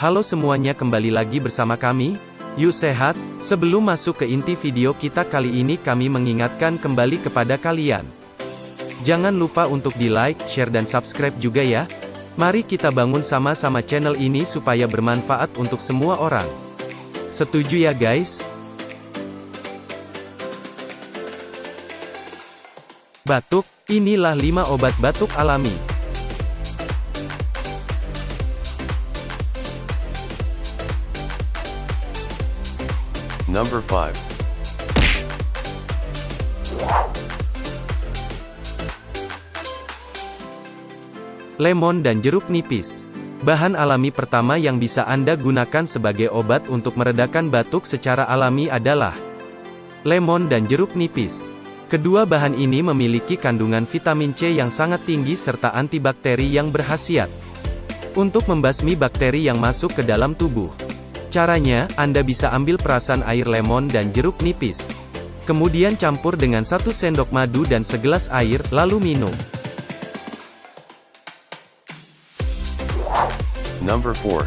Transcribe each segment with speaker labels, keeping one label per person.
Speaker 1: Halo semuanya, kembali lagi bersama kami. Yuk sehat. Sebelum masuk ke inti video kita kali ini, kami mengingatkan kembali kepada kalian. Jangan lupa untuk di like, share dan subscribe juga ya. Mari kita bangun sama-sama channel ini supaya bermanfaat untuk semua orang. Setuju ya guys? Batuk, inilah 5 obat batuk alami.
Speaker 2: Number 5.
Speaker 1: Lemon dan jeruk nipis. Bahan alami pertama yang bisa Anda gunakan sebagai obat untuk meredakan batuk secara alami adalah lemon dan jeruk nipis. Kedua bahan ini memiliki kandungan vitamin C yang sangat tinggi serta antibakteri yang berkhasiat untuk membasmi bakteri yang masuk ke dalam tubuh. Caranya, Anda bisa ambil perasan air lemon dan jeruk nipis. Kemudian campur dengan 1 sendok madu dan segelas air, lalu minum.
Speaker 2: Number 4.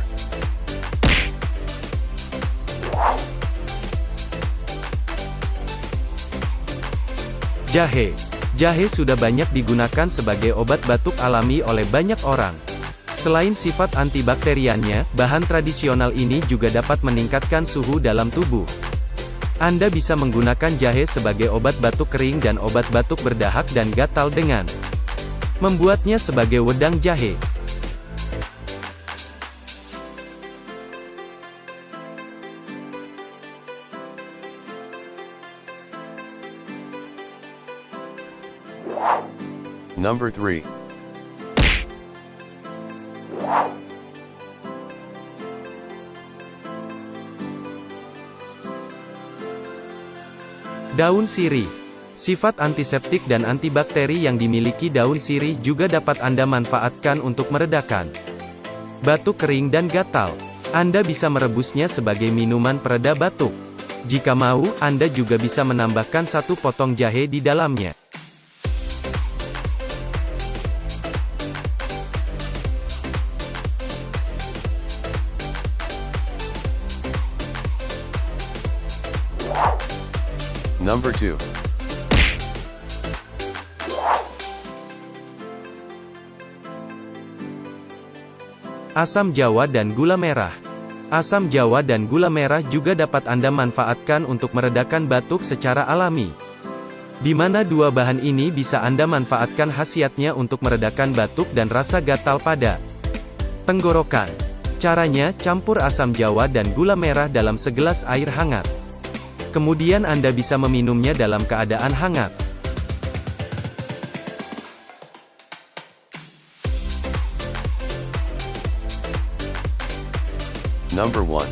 Speaker 1: Jahe. Jahe sudah banyak digunakan sebagai obat batuk alami oleh banyak orang. Selain sifat antibakteriannya, bahan tradisional ini juga dapat meningkatkan suhu dalam tubuh. Anda bisa menggunakan jahe sebagai obat batuk kering dan obat batuk berdahak dan gatal dengan membuatnya sebagai wedang jahe.
Speaker 2: Number 3.
Speaker 1: Daun sirih. Sifat antiseptik dan antibakteri yang dimiliki daun sirih juga dapat Anda manfaatkan untuk meredakan batuk kering dan gatal. Anda bisa merebusnya sebagai minuman pereda batuk. Jika mau, Anda juga bisa menambahkan 1 potong jahe di dalamnya.
Speaker 2: Number 2.
Speaker 1: Asam jawa dan gula merah. Asam jawa dan gula merah juga dapat Anda manfaatkan untuk meredakan batuk secara alami. Di mana dua bahan ini bisa Anda manfaatkan khasiatnya untuk meredakan batuk dan rasa gatal pada tenggorokan. Caranya, campur asam jawa dan gula merah dalam segelas air hangat. Kemudian Anda bisa meminumnya dalam keadaan hangat.
Speaker 2: Number 1.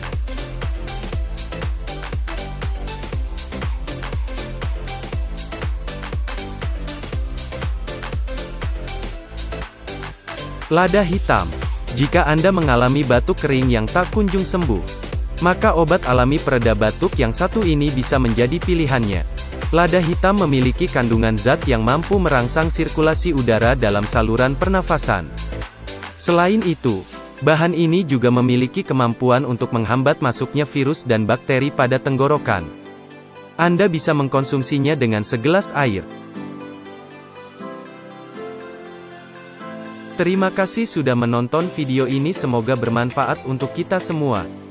Speaker 1: Lada hitam. Jika Anda mengalami batuk kering yang tak kunjung sembuh, maka obat alami pereda batuk yang satu ini bisa menjadi pilihannya. Lada hitam memiliki kandungan zat yang mampu merangsang sirkulasi udara dalam saluran pernafasan. Selain itu, bahan ini juga memiliki kemampuan untuk menghambat masuknya virus dan bakteri pada tenggorokan. Anda bisa mengkonsumsinya dengan segelas air. Terima kasih sudah menonton video ini, semoga bermanfaat untuk kita semua.